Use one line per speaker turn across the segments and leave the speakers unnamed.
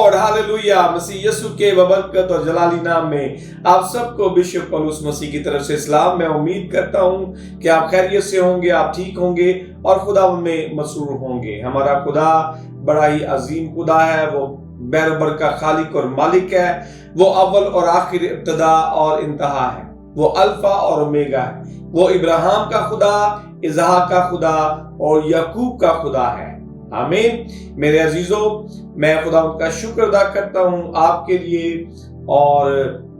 Lord, hallelujah. मसीह यीशु के बबरकत और जलाली नाम में आप सबको बिशप पौलुस मसीह की तरफ से सलाम। मैं उम्मीद करता हूं कि आप खैरियत से होंगे, आप ठीक होंगे और खुदा में मसरूर होंगे। हमारा खुदा बड़ा ही अजीम खुदा है। वो बैरबर का खालिक और मालिक है। वो अव्वल और आखिर, इब्तदा और इंतहा है। वो अल्फा और ओमेगा है। वो इब्राहिम का खुदा, इसहाक का खुदा और याकूब का खुदा है। आमीन। मेरे अजीजों, मैं खुदा का शुक्र अदा करता हूं आपके लिए और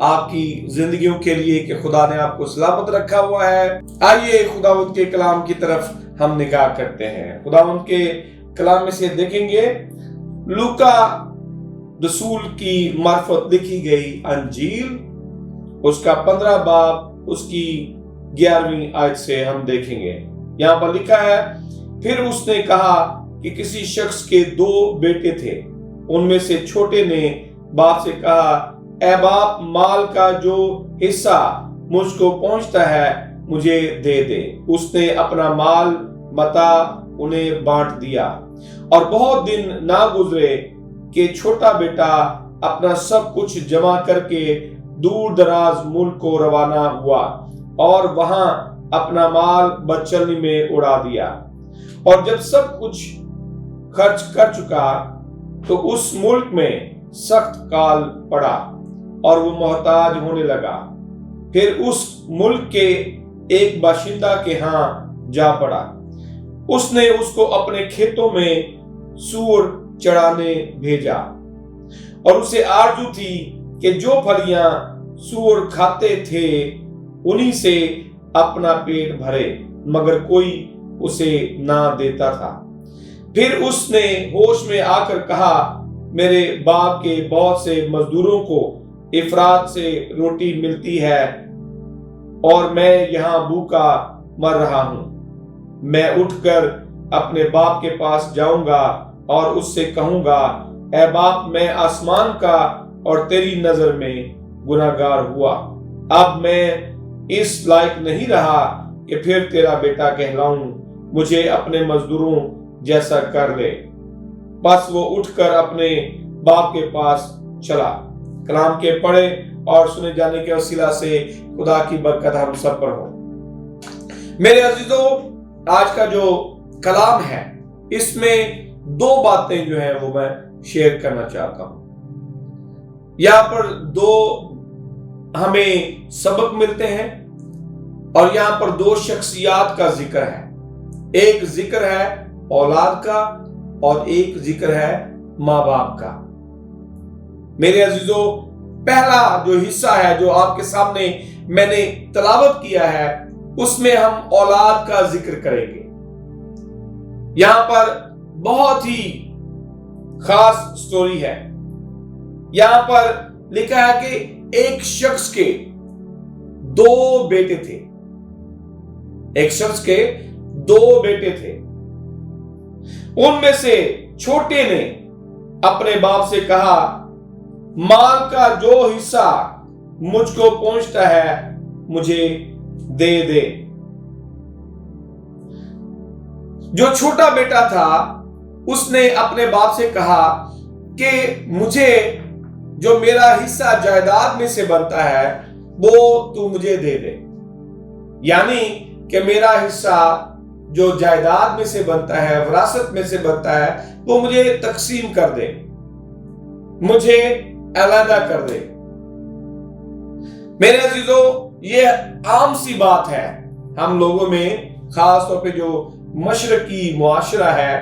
आपकी जिंदगियों के लिए कि खुदा ने आपको सलामत रखा हुआ है। आइए खुदावंद के कलाम की तरफ हम निगाह करते हैं। खुदावंद के कलाम में से देखेंगे लूका रसूल की मार्फत लिखी गई अंजील, उसका 15 बाब, उसकी 11वीं आयत से हम देखेंगे। यहां पर लिखा है, फिर उसने कहा कि किसी शख्स के 2 बेटे थे। उनमें से छोटे ने बाप से कहा, ऐ बाप, माल का जो हिस्सा मुझको पहुंचता है मुझे दे दे। उसने अपना माल मता उन्हें बांट दिया। और बहुत दिन ना गुजरे कि छोटा बेटा अपना सब कुछ जमा करके दूर दराज मुल्क को रवाना हुआ और वहां अपना माल बदचलनी में उड़ा दिया। और जब सब कुछ खर्च कर चुका तो उस मुल्क में सख्त काल पड़ा और वो मोहताज होने लगा। फिर उस मुल्क के एक बाशिंदा के हां जा पड़ा। उसने उसको अपने खेतों में सूअर चराने भेजा और उसे आरजू थी कि जो फलियां सूअर खाते थे उन्हीं से अपना पेट भरे, मगर कोई उसे ना देता था। फिर उसने होश में आकर कहा, मेरे बाप के बहुत से मजदूरों को इफरात से रोटी मिलती है और मैं यहाँ भूखा मर रहा हूं। मैं उठकर अपने बाप के पास जाऊंगा और उससे कहूंगा, ऐ बाप, मैं आसमान का और तेरी नजर में गुनाहगार हुआ। अब मैं इस लायक नहीं रहा कि फिर तेरा बेटा कहलाऊं। मुझे अपने मजदूरों जैसा कर ले। बस वो उठकर अपने बाप के पास चला। कलाम के पढ़े और सुने जाने के वसीला से खुदा की बरकत हम सब पर हो। मेरे अजीजों, आज का जो कलाम है इसमें 2 बातें जो है वो मैं शेयर करना चाहता हूं। यहां पर 2 हमें सबक मिलते हैं और यहां पर 2 शख्सियात का जिक्र है। एक जिक्र है औलाद का और एक जिक्र है माँ बाप का। मेरे अजीजों, पहला जो हिस्सा है जो आपके सामने मैंने तलावत किया है उसमें हम औलाद का जिक्र करेंगे। यहां पर बहुत ही खास स्टोरी है। यहां पर लिखा है कि एक शख्स के 2 बेटे थे। एक शख्स के 2 बेटे थे। उनमें से छोटे ने अपने बाप से कहा, माल का जो हिस्सा मुझको पहुंचता है मुझे दे दे। जो छोटा बेटा था उसने अपने बाप से कहा कि मुझे जो मेरा हिस्सा जायदाद में से बनता है वो तू मुझे दे दे। यानी कि मेरा हिस्सा जो जायदाद में से बनता है, विरासत में से बनता है, वो मुझे तकसीम कर दे, मुझे अलहदा कर दे। मेरे अजीजों, ये आम सी बात है हम लोगों में, खास तौर पे जो मशरकी मुआशरा है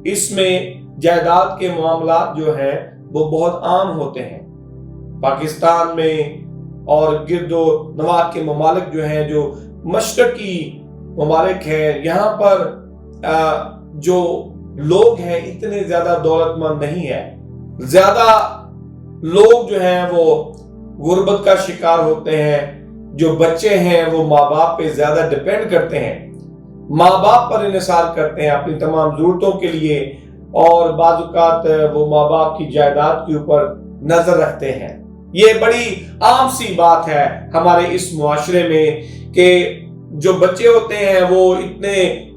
इसमें जायदाद के मामलात जो हैं वो बहुत आम होते हैं। पाकिस्तान में और गिरदो नवाह के ममालिक जो हैं, जो मशरकी ममालिक है, यहाँ पर जो लोग हैं इतने ज्यादा दौलतमंद नहीं है। ज्यादा लोग जो हैं वो गुर्बत का शिकार होते हैं। जो बच्चे हैं वो माँ बाप पे ज्यादा डिपेंड करते हैं, माँ बाप पर इन्हिसार करते हैं अपनी तमाम जरूरतों के लिए और बाजुकात वो माँ बाप की जायदाद के ऊपर नजर रखते हैं। ये बड़ी आम सी बात है हमारे इस मुआशरे में कि जो बच्चे होते हैं वो इतने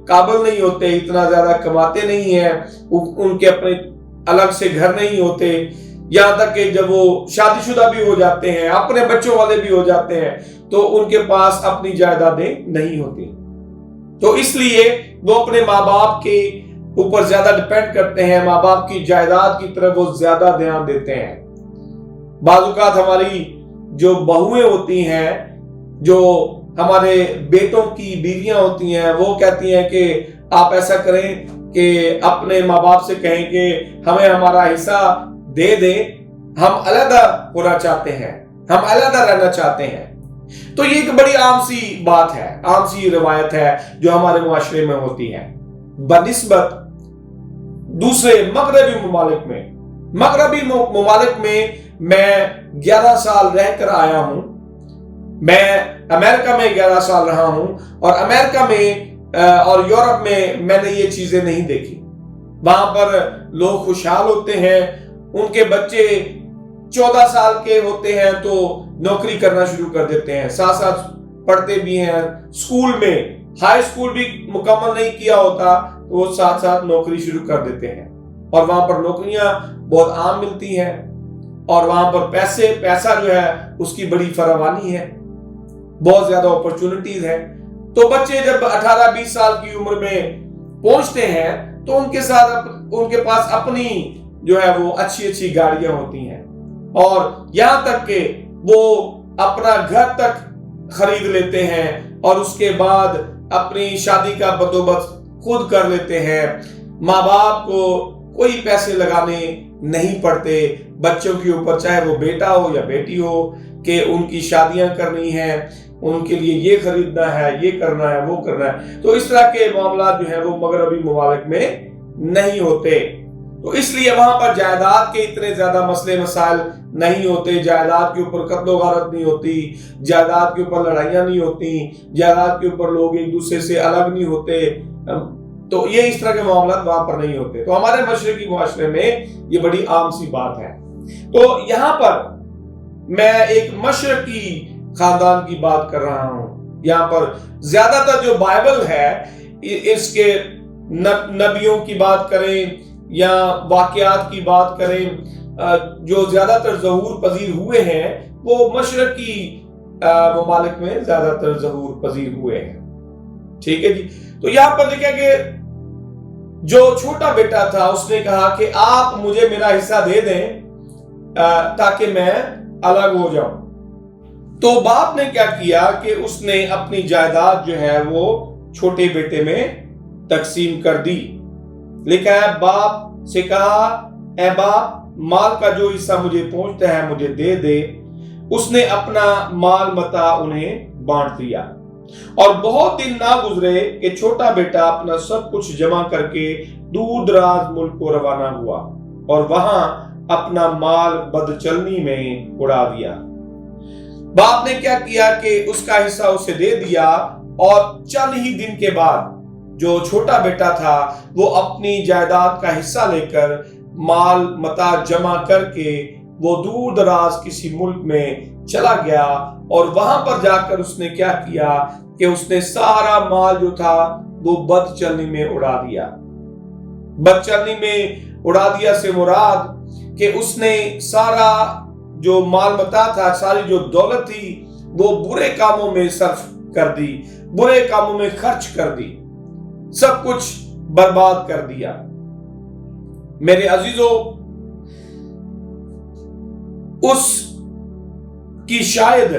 काबिल नहीं होते, इतना ज्यादा कमाते नहीं हैं, उनके अपने अलग से घर नहीं होते, یہاں تک کہ جب وہ شادی شدہ بھی ہو جاتے ہیں، اپنے بچوں والے بھی ہو جاتے ہیں، تو ان کے پاس اپنی جائیدادیں نہیں ہوتی. تو اس لیے وہ اپنے ماں باپ کے اوپر زیادہ ڈیپینڈ کرتے ہیں، ماں باپ کی جائیداد کی طرف وہ زیادہ دھیان دیتے ہیں. بعض اوقات ہماری جو بہویں ہوتی ہیں، جو ہمارے بیٹوں کی بیویاں ہوتی ہیں، وہ کہتی ہیں کہ آپ ایسا کریں کہ اپنے ماں باپ سے کہیں کہ ہمیں ہمارا حصہ دے دیں، ہم علیحدہ ہونا چاہتے ہیں، ہم علیحدہ رہنا چاہتے ہیں. تو یہ ایک بڑی عام سی بات ہے، عام سی روایت ہے جو ہمارے معاشرے میں ہوتی ہے. بنسبت دوسرے مغربی ممالک میں میں 11 سال رہ کر آیا ہوں. میں امریکہ میں 11 سال رہا ہوں، اور امریکہ میں اور یورپ میں نے یہ چیزیں نہیں دیکھی. وہاں پر لوگ خوشحال ہوتے ہیں، ان کے بچے 14 سال کے ہوتے ہیں تو نوکری کرنا شروع کر دیتے ہیں، ساتھ ساتھ پڑھتے بھی ہیں. اسکول میں ہائی اسکول بھی مکمل نہیں کیا ہوتا تو وہ ساتھ ساتھ نوکری شروع کر دیتے ہیں، اور وہاں پر نوکریاں بہت عام ملتی ہیں، اور وہاں پر پیسہ جو ہے اس کی بڑی فراوانی ہے، بہت زیادہ اپرچونٹیز ہے. تو بچے جب 18-20 سال کی عمر میں پہنچتے ہیں تو ان کے پاس اپنی جو ہے وہ اچھی گاڑیاں ہوتی ہیں، اور یہاں تک کہ وہ اپنا گھر تک خرید لیتے ہیں، اور اس کے بعد اپنی شادی کا بندوبست خود کر لیتے ہیں. ماں باپ کو کوئی پیسے لگانے نہیں پڑتے بچوں کے اوپر، چاہے وہ بیٹا ہو یا بیٹی ہو، کہ ان کی شادیاں کرنی ہیں، ان کے لیے یہ خریدنا ہے، یہ کرنا ہے، وہ کرنا ہے. تو اس طرح کے معاملات جو ہیں وہ مغربی ممالک میں نہیں ہوتے. تو اس لیے وہاں پر جائیداد کے اتنے زیادہ مسئلے مسائل نہیں ہوتے، جائیداد کے اوپر قتل و غارت نہیں ہوتی، جائیداد کے اوپر لڑائیاں نہیں ہوتی، جائیداد کے اوپر لوگ ایک دوسرے سے الگ نہیں ہوتے. تو یہ اس طرح کے معاملات وہاں پر نہیں ہوتے. تو ہمارے مشرقی معاشرے میں یہ بڑی عام سی بات ہے. تو یہاں پر میں ایک مشرقی خاندان کی بات کر رہا ہوں. یہاں پر زیادہ تر جو بائبل ہے، اس کے نبیوں کی بات کریں یا واقعات کی بات کریں، جو زیادہ تر ظہور پذیر ہوئے ہیں وہ مشرقی ممالک میں زیادہ تر ظہور پذیر ہوئے ہیں. ٹھیک ہے جی. تو یہاں پر لکھا کہ جو چھوٹا بیٹا تھا اس نے کہا کہ آپ مجھے میرا حصہ دے دیں تاکہ میں الگ ہو جاؤں. تو باپ نے کیا کیا کہ اس نے اپنی جائیداد جو ہے وہ چھوٹے بیٹے میں تقسیم کر دی. لکھا ہے باپ سے کہا اے باپ مال کا جو حصہ مجھے پہنچتا ہے مجھے دے دے. اس نے اپنا مال متاع انہیں بانٹ دیا. اور بہت دن نہ گزرے کہ چھوٹا بیٹا اپنا سب کچھ جمع کر کے دور دراز ملک کو روانہ ہوا اور وہاں اپنا مال بدچلنی میں اڑا دیا. باپ نے کیا کیا کہ اس کا حصہ اسے دے دیا، اور چند ہی دن کے بعد جو چھوٹا بیٹا تھا وہ اپنی جائیداد کا حصہ لے کر مال متاع جمع کر کے وہ دور دراز کسی ملک میں چلا گیا. اور وہاں پر جا کر اس نے کیا کیا کہ اس نے سارا مال جو تھا وہ بد چلنی میں اڑا دیا. بد چلنی میں اڑا دیا سے مراد کہ اس نے سارا جو مال متاع تھا، ساری جو دولت تھی وہ برے کاموں میں صرف کر دی، برے کاموں میں خرچ کر دی، سب کچھ برباد کر دیا. میرے عزیزو، اس کی شاید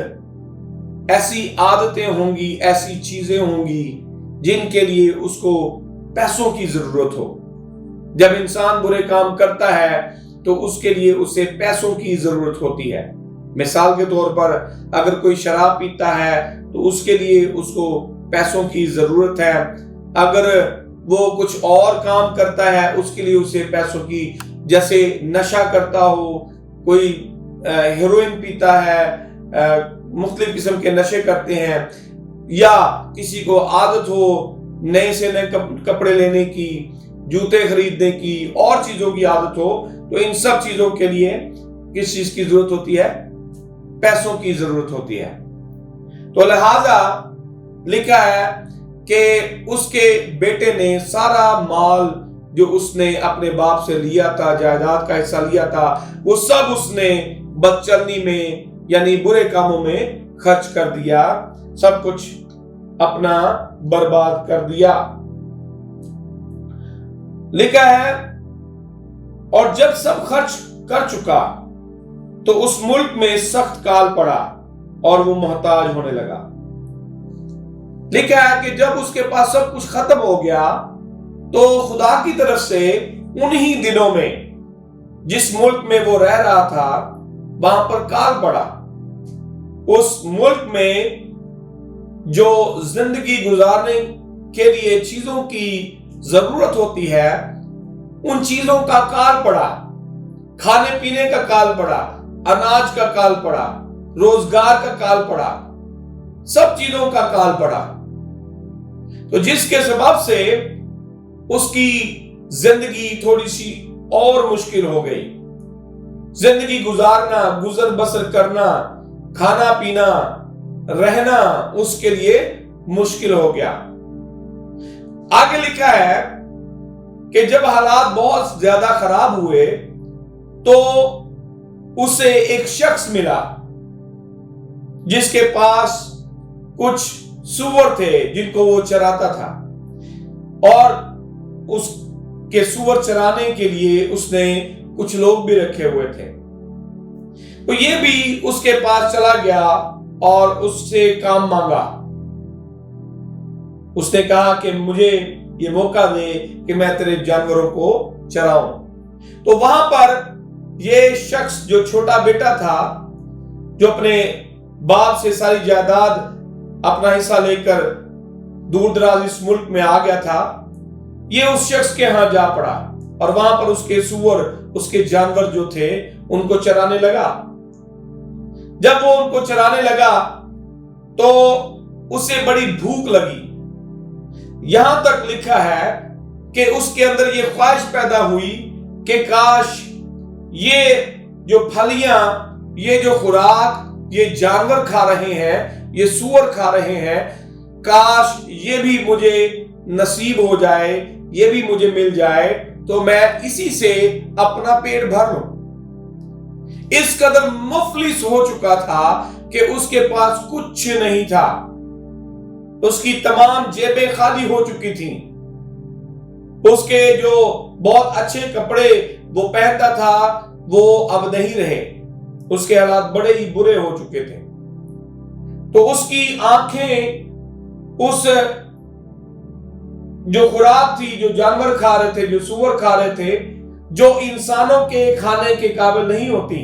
ایسی عادتیں ہوں گی، ایسی چیزیں ہوں گی جن کے لیے اس کو پیسوں کی ضرورت ہو. جب انسان برے کام کرتا ہے تو اس کے لیے اسے پیسوں کی ضرورت ہوتی ہے. مثال کے طور پر اگر کوئی شراب پیتا ہے تو اس کے لیے اس کو پیسوں کی ضرورت ہے. اگر وہ کچھ اور کام کرتا ہے اس کے لیے اسے پیسوں کی، جیسے نشہ کرتا ہو، کوئی ہیروئن پیتا ہے، مختلف قسم کے نشے کرتے ہیں، یا کسی کو عادت ہو نئے سے نئے کپڑے لینے کی، جوتے خریدنے کی، اور چیزوں کی عادت ہو، تو ان سب چیزوں کے لیے کس چیز کی ضرورت ہوتی ہے؟ پیسوں کی ضرورت ہوتی ہے. تو لہذا لکھا ہے کہ اس کے بیٹے نے سارا مال جو اس نے اپنے باپ سے لیا تھا، جائیداد کا حصہ لیا تھا، وہ سب اس نے بدچلنی میں یعنی برے کاموں میں خرچ کر دیا، سب کچھ اپنا برباد کر دیا۔ لکھا ہے اور جب سب خرچ کر چکا تو اس ملک میں سخت کال پڑا اور وہ محتاج ہونے لگا۔ لکھا ہے کہ جب اس کے پاس سب کچھ ختم ہو گیا تو خدا کی طرف سے انہی دنوں میں جس ملک میں وہ رہ رہا تھا وہاں پر کال پڑا۔ اس ملک میں جو زندگی گزارنے کے لیے چیزوں کی ضرورت ہوتی ہے ان چیزوں کا کال پڑا، کھانے پینے کا کال پڑا، اناج کا کال پڑا، روزگار کا کال پڑا، سب چیزوں کا کال پڑا، تو جس کے سبب سے اس کی زندگی تھوڑی سی اور مشکل ہو گئی۔ زندگی گزارنا، گزر بسر کرنا، کھانا پینا، رہنا اس کے لیے مشکل ہو گیا۔ آگے لکھا ہے کہ جب حالات بہت زیادہ خراب ہوئے تو اسے ایک شخص ملا جس کے پاس کچھ سور تھے جن کو وہ چراتا تھا، اور اس کے سور چرانے کے لیے اس نے کچھ لوگ بھی رکھے ہوئے تھے۔ تو یہ بھی اس کے پاس چلا گیا اور اس سے کام مانگا۔ اس نے کہا کہ مجھے یہ موقع دے کہ میں تیرے جانوروں کو چراؤں۔ تو وہاں پر یہ شخص جو چھوٹا بیٹا تھا، جو اپنے باپ سے ساری جائیداد اپنا حصہ لے کر دور دراز اس ملک میں آ گیا تھا، یہ اس شخص کے ہاں جا پڑا اور وہاں پر اس کے سور، اس کے جانور جو تھے ان کو چرانے لگا۔ جب وہ ان کو چرانے لگا تو اسے بڑی بھوک لگی، یہاں تک لکھا ہے کہ اس کے اندر یہ خواہش پیدا ہوئی کہ کاش یہ جو پھلیاں، یہ جو خوراک یہ جانور کھا رہے ہیں، یہ سور کھا رہے ہیں، کاش یہ بھی مجھے نصیب ہو جائے، یہ بھی مجھے مل جائے تو میں اسی سے اپنا پیٹ بھر لوں۔ اس قدر مفلس ہو چکا تھا کہ اس کے پاس کچھ نہیں تھا، اس کی تمام جیبیں خالی ہو چکی تھیں، اس کے جو بہت اچھے کپڑے وہ پہنتا تھا وہ اب نہیں رہے، اس کے حالات بڑے ہی برے ہو چکے تھے۔ تو اس کی آنکھیں اس جو خوراک تھی، جو جانور کھا رہے تھے، جو سور کھا رہے تھے، جو انسانوں کے کھانے کے قابل نہیں ہوتی،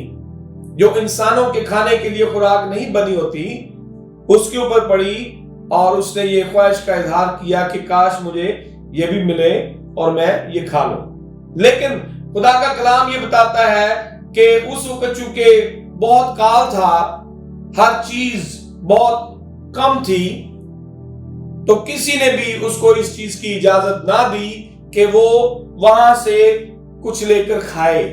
جو انسانوں کے کھانے کے لیے خوراک نہیں بنی ہوتی، اس کے اوپر پڑی اور اس نے یہ خواہش کا اظہار کیا کہ کاش مجھے یہ بھی ملے اور میں یہ کھا لوں۔ لیکن خدا کا کلام یہ بتاتا ہے کہ اس وقت چونکہ بہت کال تھا، ہر چیز بہت کم تھی، تو کسی نے بھی اس کو اس چیز کی اجازت نہ دی کہ وہ وہاں سے کچھ لے کر کھائے۔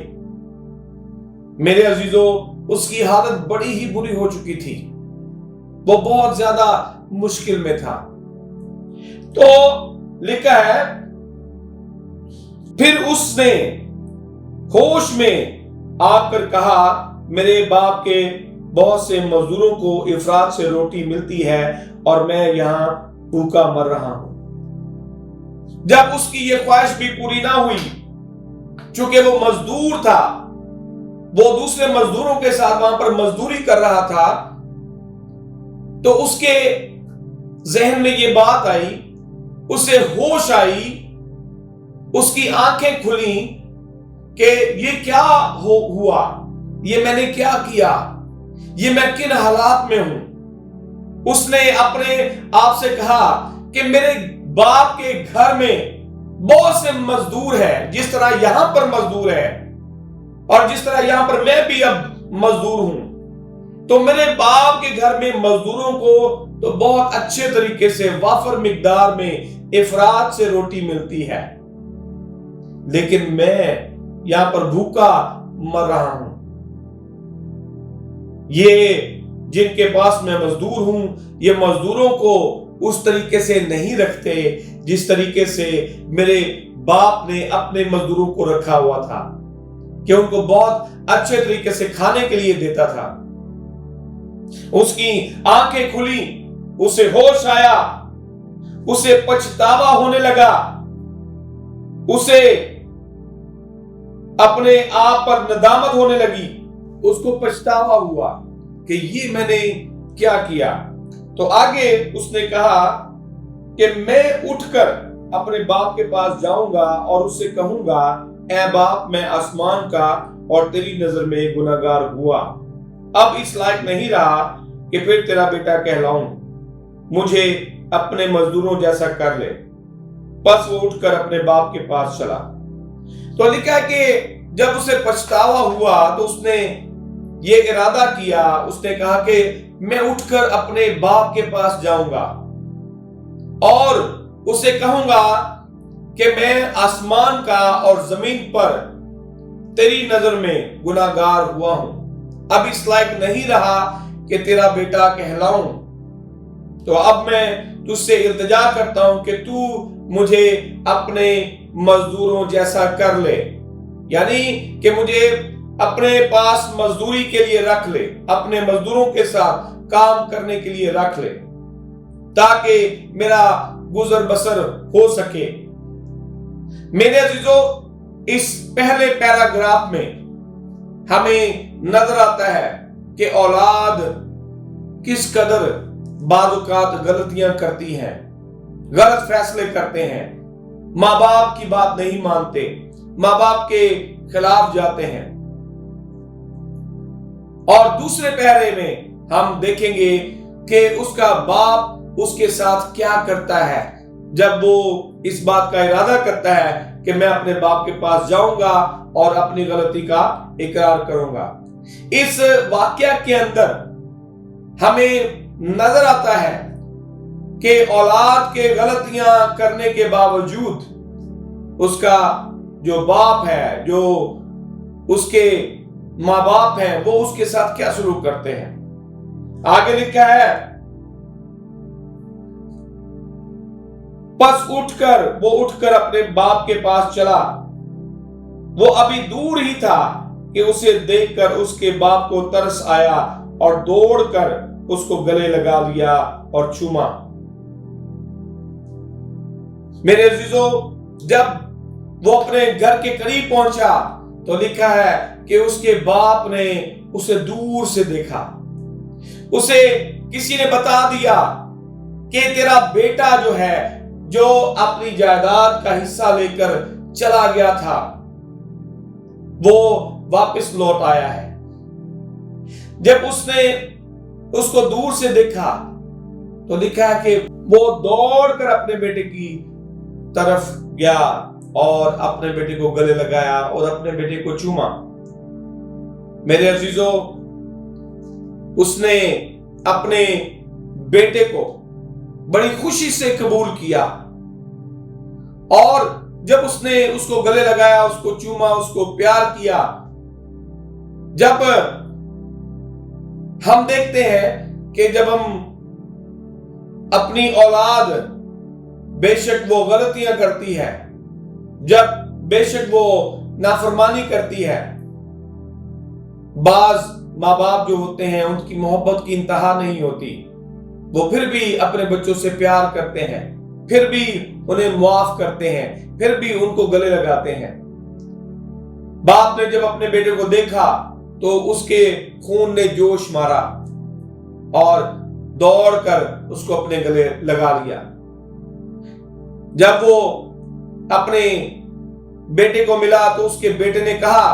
میرے عزیزو، اس کی حالت بڑی ہی بری ہو چکی تھی، وہ بہت زیادہ مشکل میں تھا۔ تو لکھا ہے پھر اس نے ہوش میں آ کر کہا، میرے باپ کے بہت سے مزدوروں کو افراط سے روٹی ملتی ہے اور میں یہاں بھوکا مر رہا ہوں۔ جب اس کی یہ خواہش بھی پوری نہ ہوئی، چونکہ وہ مزدور تھا، وہ دوسرے مزدوروں کے ساتھ وہاں پر مزدوری کر رہا تھا، تو اس کے ذہن میں یہ بات آئی، اسے ہوش آئی، اس کی آنکھیں کھلیں کہ یہ کیا ہوا، یہ میں نے کیا کیا، یہ میں کن حالات میں ہوں۔ اس نے اپنے آپ سے کہا کہ میرے باپ کے گھر میں بہت سے مزدور ہیں، جس طرح یہاں پر مزدور ہے اور جس طرح یہاں پر میں بھی اب مزدور ہوں، تو میرے باپ کے گھر میں مزدوروں کو تو بہت اچھے طریقے سے وافر مقدار میں افراط سے روٹی ملتی ہے، لیکن میں یہاں پر بھوکا مر رہا ہوں۔ یہ جن کے پاس میں مزدور ہوں، یہ مزدوروں کو اس طریقے سے نہیں رکھتے جس طریقے سے میرے बाप ने अपने मजदूरों को रखा हुआ था कि उनको बहुत अच्छे तरीके से खाने के लिए देता था। उसकी आंखें खुली, उसे होश आया, उसे पछतावा होने लगा, उसे अपने आप पर नदामत होने लगी, उसको पछतावा हुआ कि ये मैंने क्या किया। तो आगे उसने कहा कि मैं उठकर अपने बाप के पास जाऊंगा और उससे कहूंगा, ऐ बाप, मैं आसमान का और तेरी नजर में गुनाहगार हुआ, अब इस लायक नहीं रहा कि फिर तेरा बेटा कहलाऊं, मुझे अपने मजदूरों जैसा कर ले। बस वो उठकर अपने बाप के पास चला। तो लिखा है कि जब उसे पछतावा हुआ तो उसने ये इरादा किया, उसने कहा कि मैं उठकर अपने बाप के पास जाऊंगा और उसे कहूंगा कि मैं आसमान का और जमीन पर तेरी नजर में गुनाहगार हुआ हूं, अब इस लायक नहीं रहा कि तेरा बेटा कहलाऊं। तो अब मैं तुझसे इल्तिजा करता हूं कि तू मुझे अपने मजदूरों जैसा कर ले, यानी कि मुझे अपने पास मजदूरी के लिए रख ले, अपने मजदूरों के साथ काम करने के लिए रख ले, ताकि मेरा गुजर बसर हो सके। मेरे अजीजों, इस पहले पैराग्राफ में हमें नजर आता है कि औलाद किस कदर बादुकात गलतियां करती हैं, गलत फैसले करते हैं, माँ बाप की बात नहीं मानते, माँ बाप के खिलाफ जाते हैं। और दूसरे पैरे में हम देखेंगे कि उसका बाप उसके साथ क्या करता है जब वो इस बात का इरादा करता है कि मैं अपने बाप के पास जाऊंगा और अपनी गलती का इकरार करूंगा। इस वाकया के अंदर हमें नजर आता है कि औलाद के गलतियां करने के बावजूद उसका जो बाप है, जो उसके माँ बाप हैं, वो उसके साथ क्या सलूक करते हैं। आगे लिखा है, बस वो उठकर अपने बाप के पास चला। वो अभी दूर ही था कि उसे देखकर उसके बाप को तरस आया और दौड़कर उसको गले लगा लिया और चूमा। मेरे अजीजों, जब वो अपने घर के करीब पहुंचा तो लिखा है कि उसके बाप ने उसे दूर से देखा। उसे किसी ने बता दिया कि तेरा बेटा जो है, जो अपनी जायदाद का हिस्सा लेकर चला गया था, वो वापस लौट आया है। जब उसने उसको दूर से देखा तो लिखा है कि वो दौड़कर अपने बेटे की तरफ गया और अपने बेटे को गले लगाया और अपने बेटे को चूमा। मेरे अजीजों, उसने अपने बेटे को बड़ी खुशी से कबूल किया और जब उसने उसको गले लगाया, उसको चूमा, उसको प्यार किया। जब हम देखते हैं कि जब हम अपनी औलाद, बेशक वो गलतियां करती है, जब बेशक वो नाफरमानी करती है, बाज माँ बाप जो होते हैं उनकी मोहब्बत की इंतहा नहीं होती, वो फिर भी अपने बच्चों से प्यार करते हैं, फिर भी उन्हें मुआफ करते हैं, फिर भी उनको गले लगाते हैं। बाप ने जब अपने बेटे को देखा तो उसके खून ने जोश मारा और दौड़कर उसको अपने गले लगा लिया। जब वो अपने बेटे को मिला तो उसके बेटे ने कहा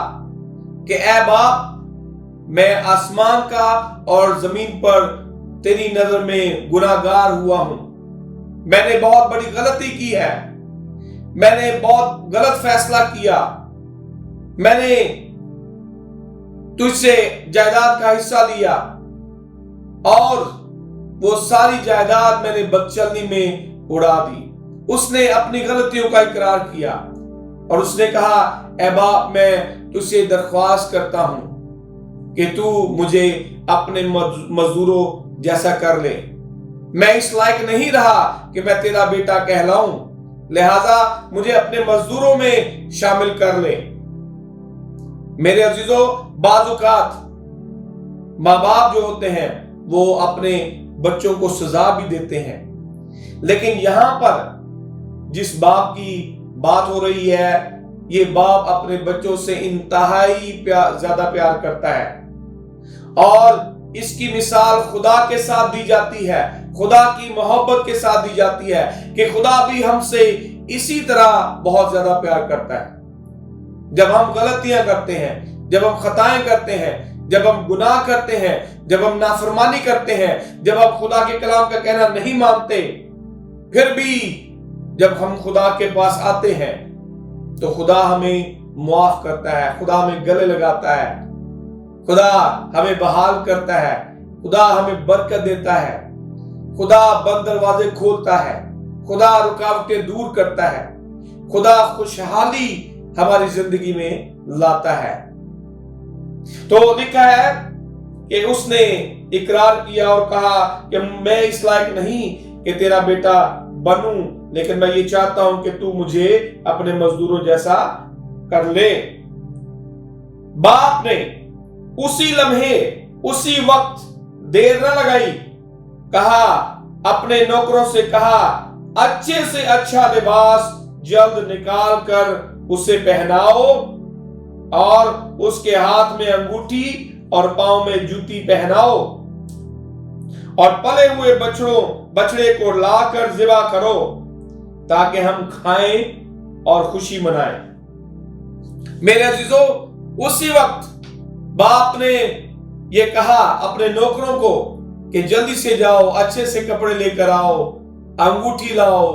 कि ऐ बाप, मैं आसमान का और जमीन पर तेरी नजर में गुनाहगार हुआ हूं। मैंने बहुत बड़ी गलती की है, मैंने बहुत गलत फैसला किया, मैंने तुझसे जायदाद का हिस्सा लिया और वो सारी जायदाद मैंने बदचलनी में उड़ा दी। उसने अपनी गलतियों का इकरार किया और उसने कहा, ऐ बाप, मैं तुझसे दरख्वास्त करता हूं कि तू मुझे अपने मजदूरों जैसा कर ले। मैं इस लायक नहीं रहा कि मैं तेरा बेटा कहलाऊं, लिहाजा मुझे अपने मजदूरों में शामिल कर ले। मेरे अजीजों, बाज़ औक़ात माँ बाप जो होते हैं वो अपने बच्चों को सजा भी देते हैं, लेकिन यहां पर जिस बाप की बात हो रही है, ये बाप अपने बच्चों से इंतहाई ज्यादा प्यार करता है, और इसकी मिसाल खुदा के साथ दी जाती है, खुदा की मोहब्बत के साथ दी जाती है कि खुदा भी हमसे इसी तरह बहुत ज्यादा प्यार करता है। जब हम गलतियां करते हैं, जब हम खताएं करते हैं, जब हम गुनाह करते हैं, जब हम नाफरमानी करते हैं, जब हम खुदा के कलाम का कहना नहीं मानते, फिर भी जब हम खुदा के पास आते हैं तो खुदा हमें मुआफ करता है, खुदा हमें गले लगाता है, खुदा हमें बहाल करता है, खुदा हमें बरकत देता है, खुदा बंद दरवाजे खोलता है, खुदा रुकावटें दूर करता है, खुदा खुशहाली हमारी जिंदगी में लाता है। तो लिखा है कि उसने इकरार किया और कहा कि मैं इस लायक नहीं कि तेरा बेटा बनूं, लेकिन मैं ये चाहता हूं कि तू मुझे अपने मजदूरों जैसा कर ले। बाप ने उसी लम्हे, उसी वक्त देर न लगाई, कहा अपने नौकरों से कहा अच्छे से अच्छा लिबास जल्द निकाल कर उसे पहनाओ और उसके हाथ में अंगूठी और पांव में जूती पहनाओ, और पले हुए बछड़े को लाकर ज़िबा करो ताकि हम खाएं और खुशी मनाएं। मेरे अजीजों, उसी वक्त बाप ने ये कहा अपने नौकरों को कि जल्दी से जाओ, अच्छे से कपड़े लेकर आओ, अंगूठी लाओ,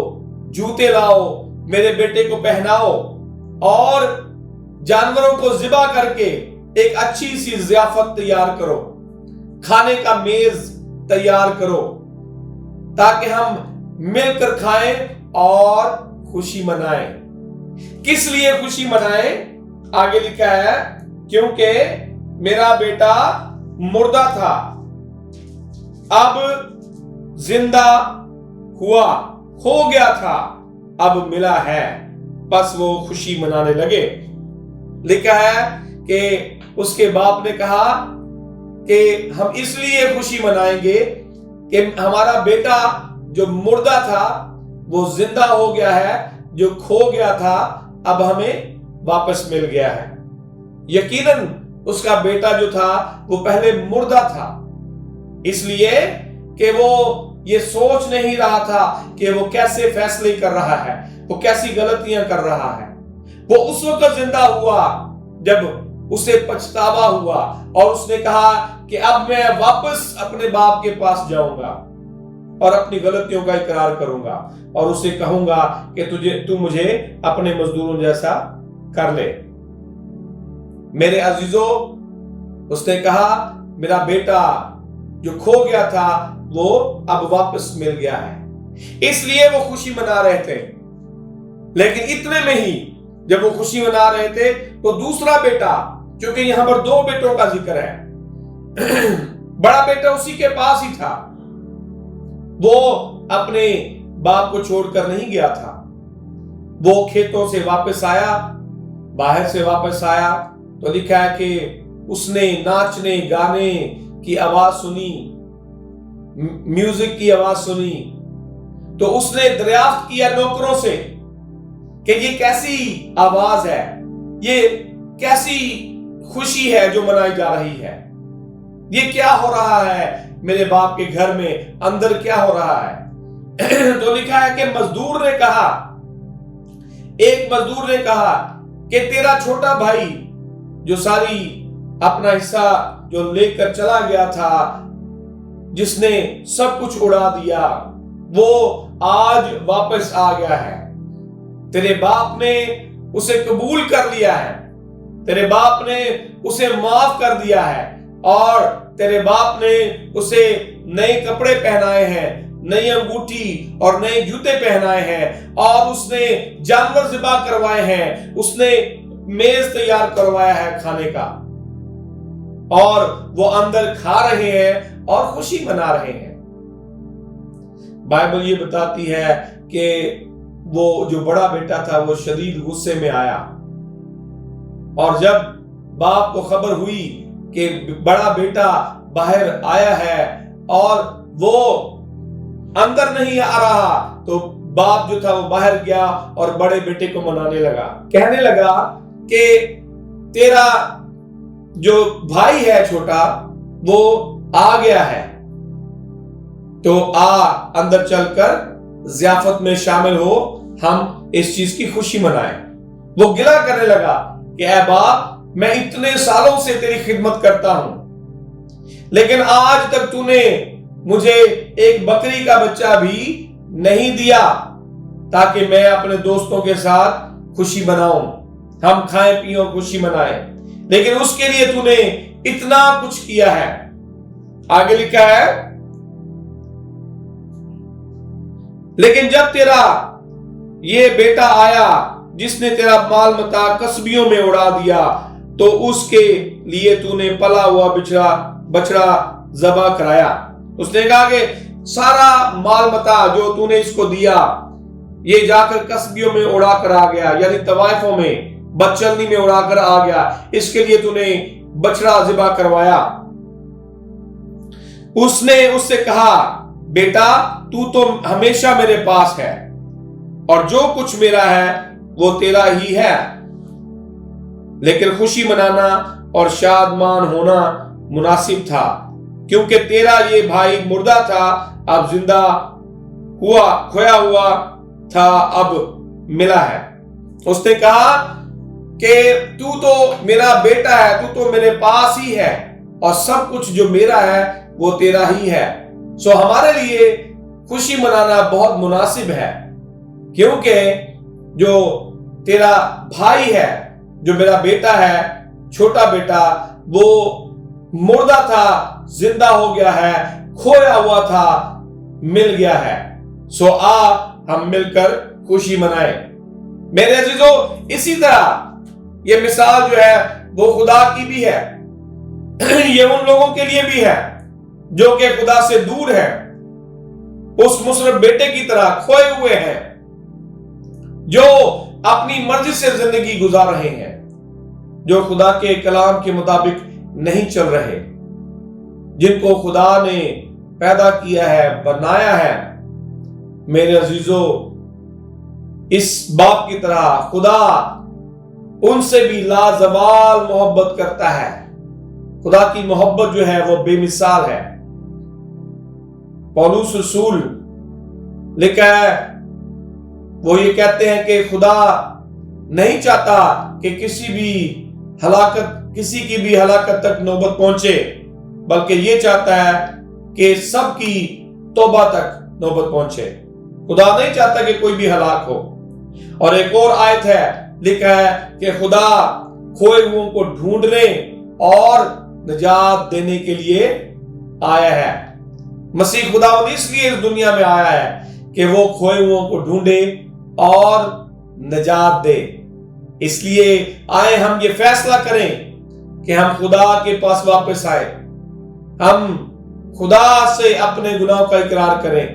जूते लाओ, मेरे बेटे को पहनाओ और जानवरों को ज़िबा करके एक अच्छी सी ज़ियाफत तैयार करो, खाने का मेज तैयार करो ताकि हम मिलकर खाएं और खुशी मनाएं। किस लिए खुशी मनाएं? आगे लिखा है क्योंकि मेरा बेटा मुर्दा था, अब जिंदा हुआ, हो गया था, अब मिला है, बस वो खुशी मनाने लगे। लिखा है कि उसके बाप ने कहा कि हम इसलिए खुशी मनाएंगे कि हमारा बेटा जो मुर्दा था वो जिंदा हो गया है, जो खो गया था अब हमें वापस मिल गया है। यकीनन उसका बेटा जो था वो पहले मुर्दा था, इसलिए कि वो ये सोच नहीं रहा था कि वो कैसे फैसले कर रहा है, वो कैसी गलतियां कर रहा है। वो उस वक्त जिंदा हुआ जब उसे पछतावा हुआ और उसने कहा कि अब मैं वापस अपने बाप के पास जाऊंगा और अपनी गलतियों का इकरार करूंगा और उसे कहूंगा कि तू मुझे अपने मजदूरों जैसा कर ले। मेरे अजीजों, उसने कहा मेरा बेटा जो खो गया था वो अब वापस मिल गया है, इसलिए वो खुशी मना रहे थे। लेकिन इतने में ही जब वो खुशी मना रहे थे तो दूसरा बेटा, क्योंकि यहां पर दो बेटों का जिक्र है, बड़ा बेटा उसी के पास ही था, वो अपने बाप को छोड़कर नहीं गया था। वो खेतों से वापस आया, बाहर से वापस आया तो लिखा है कि उसने नाचने गाने की आवाज सुनी, म्यूजिक की आवाज सुनी, तो उसने दरियाफ्त किया नौकरों से कि ये कैसी आवाज है, ये कैसी खुशी है जो मनाई जा रही है, ये क्या हो रहा है मेरे बाप के घर में, अंदर क्या हो रहा है। तो लिखा है कि मजदूर ने कहा, एक मजदूर ने कहा कि तेरा छोटा भाई जो सारी अपना हिस्सा जो लेकर चला गया था, जिसने सब कुछ उड़ा दिया, वो आज वापस आ गया है। तेरे बाप ने उसे कबूल कर लिया है, तेरे बाप ने उसे माफ कर दिया है और तेरे बाप ने उसे नए कपड़े पहनाए हैं, नई अंगूठी और नए जूते पहनाए हैं और उसने जानवर ज़िबा करवाए हैं, उसने मेज तैयार करवाया है खाने का, और वो अंदर खा रहे हैं और खुशी मना रहे हैं। बाइबल ये बताती है कि वो जो बड़ा बेटा था वो शदीद गुस्से में आया, और जब बाप को खबर हुई कि बड़ा बेटा बाहर आया है और वो अंदर नहीं आ रहा, तो बाप जो था वो बाहर गया और बड़े बेटे को मनाने लगा, कहने लगा कि तेरा जो भाई है छोटा वो आ गया है, तो आ अंदर चलकर ज़ियाफत में शामिल हो, हम इस चीज की खुशी मनाएं। वो गिला करने लगा कि ऐ बाप, मैं इतने सालों से तेरी खिदमत करता हूं, लेकिन आज तक तूने मुझे एक बकरी का बच्चा भी नहीं दिया ताकि मैं अपने दोस्तों के साथ खुशी मनाऊं, हम खाएं पिएं और खुशी मनाएं, लेकिन उसके लिए तूने इतना कुछ किया है। आगे लिखा है, लेकिन जब तेरा ये बेटा आया जिसने तेरा माल मता कसबियों में उड़ा दिया, तो उसके लिए तूने पला हुआ बछड़ा ज़बा कराया। उसने कहा कि सारा माल मता जो तूने इसको दिया ये जाकर कसबियों में उड़ा कर आ गया, यानी तवाइफों में, बदचलनी में उड़ाकर आ गया, इसके लिए तूने बछड़ा ज़िबा करवाया। उसने उससे कहा, बेटा तू तो हमेशा मेरे पास है और जो कुछ मेरा है वो तेरा ही है, लेकिन खुशी मनाना और शादमान होना मुनासिब था, क्योंकि तेरा ये भाई मुर्दा था, अब जिंदा हुआ, खोया हुआ था, अब मिला है। उसने कहा कि तू तो मेरा बेटा है, तू तो मेरे पास ही है और सब कुछ जो मेरा है वो तेरा ही है। सो हमारे लिए खुशी मनाना बहुत मुनासिब है, क्योंकि जो तेरा भाई है, जो मेरा बेटा है, छोटा बेटा, वो मुर्दा था, जिंदा हो गया है, खोया हुआ था, मिल गया है। सो आ हम मिलकर खुशी मनाएं। मेरे अजीजों, इसी तरह ये मिसाल जो है वो खुदा की भी है, ये उन लोगों के लिए भी है जो कि खुदा से दूर है, उस मुसरफ बेटे की तरह खोए हुए हैं, जो अपनी मर्जी से जिंदगी गुजार रहे हैं, जो खुदा के कलाम के मुताबिक नहीं चल रहे, जिनको खुदा ने पैदा किया है, बनाया है। मेरे अजीजों, इस बाप की तरह खुदा उनसे भी लाजवाल मोहब्बत करता है। खुदा की मोहब्बत जो है वो बेमिसाल है। पौलुस रसूल लिखा है, वो ये कहते हैं कि खुदा नहीं चाहता कि किसी की भी हलाकत तक नौबत पहुंचे, बल्कि ये चाहता है कि सबकी तौबा तक नौबत पहुंचे। खुदा नहीं चाहता कि कोई भी हलाक हो। और एक और आयत है, लिखा है कि खुदा खोए हुओं को ढूंढने और निजात देने के लिए आया है। मसीह खुदा इसलिए इस दुनिया में आया है कि वो खोए हुओं को ढूंढे और निजात दे। इसलिए आए हम ये फैसला करें कि हम खुदा के पास वापस आए, हम खुदा से अपने गुनाह का इकरार करें,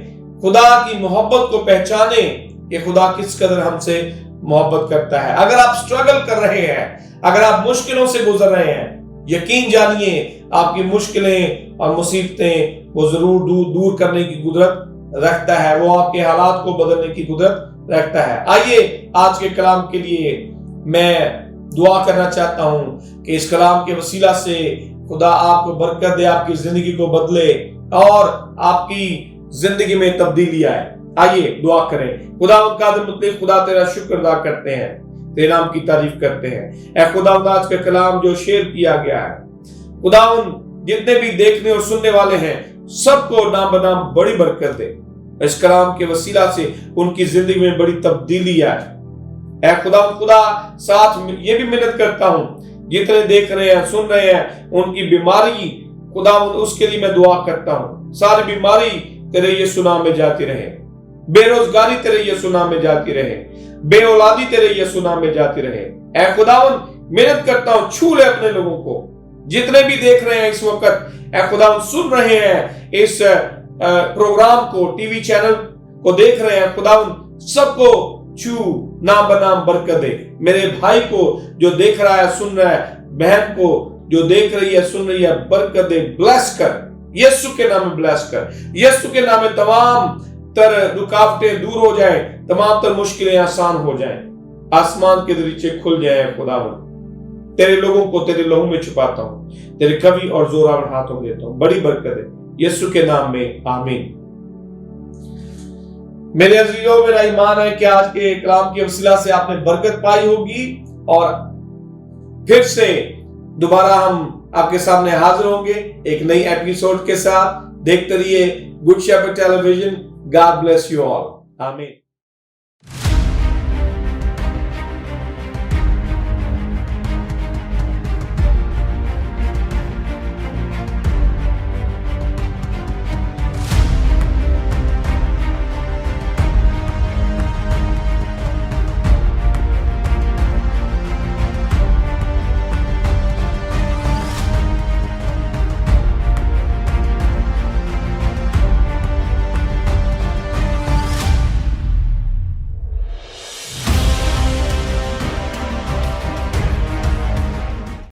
खुदा की मोहब्बत को पहचाने कि खुदा किस कदर हमसे मोहब्बत करता है। अगर आप स्ट्रगल कर रहे हैं, अगर आप मुश्किलों से गुजर रहे हैं, यकीन जानिए आपकी मुश्किलें और मुसीबतें वो जरूर दूर करने की कुदरत रखता है, वो आपके हालात को बदलने की कुदरत रखता है। आइए आज के कलाम के लिए मैं दुआ करना चाहता हूं कि इस कलाम के वसीला से खुदा आपको बरकत दे, आपकी जिंदगी को बदले और आपकी जिंदगी में तब्दीली आए। आइए दुआ करें। खुदा कादिर मुतलक, खुदा तेरा शुक्र अदा करते हैं, तेरे नाम की तारीफ करते हैं। ऐ खुदा आज का कलाम जो शेयर किया गया है, खुदा जितने भी देखने और सुनने वाले हैं सबको नाम बनाम बड़ी बरकत दे। इस कलाम के वसीला से उनकी जिंदगी में बड़ी तब्दीली आए। ऐ खुदा साथ ये भी मिन्नत करता हूं, जितने देख रहे हैं, सुन रहे हैं, उनकी बीमारी खुदा उसके लिए मैं दुआ करता हूं। सारी बीमारी तेरे यीशु नाम में जाती रहे, बेरोजगारी तेरे यीशु नाम में जाती रहे, बेऔलादी तेरे यीशु नाम में जाती रहे। ऐ खुदावन मेहनत करता हूं, छू ले अपने लोगों को, जितने भी देख रहे हैं इस वक्त। ऐ खुदावन सुन रहे हैं इस प्रोग्राम को, टीवी चैनल को देख रहे हैं, खुदावन सबको छू, नाम बनाम बरकत दे। मेरे भाई को जो देख रहा है, सुन रहा है, बहन को जो देख रही है, सुन रही है, बरकत दे, ब्लेस कर, यीशु के नाम में ब्लेस कर। यीशु के नाम में तमाम तर रुकावटें दूर हो जाए, तमाम तर मुश्किलें आसान हो जाएं, आसमान के दरीचे खुल जाए। खुदावंद तेरे लोगों को तेरे लहू में छुपाता हूं, तेरे कवि और जोरावर हाथों में देता हूं। बड़ी बरकत है यीशु के नाम में, आमीन। मेरे अजीजों, मेरा ईमान है कि आज के कलाम की वसीला से आपने बरकत पाई होगी और फिर से दोबारा हम आपके सामने हाजिर होंगे एक नई एपिसोड के साथ। देखते रहिए Good Shepherd television. God bless you all, आमीन।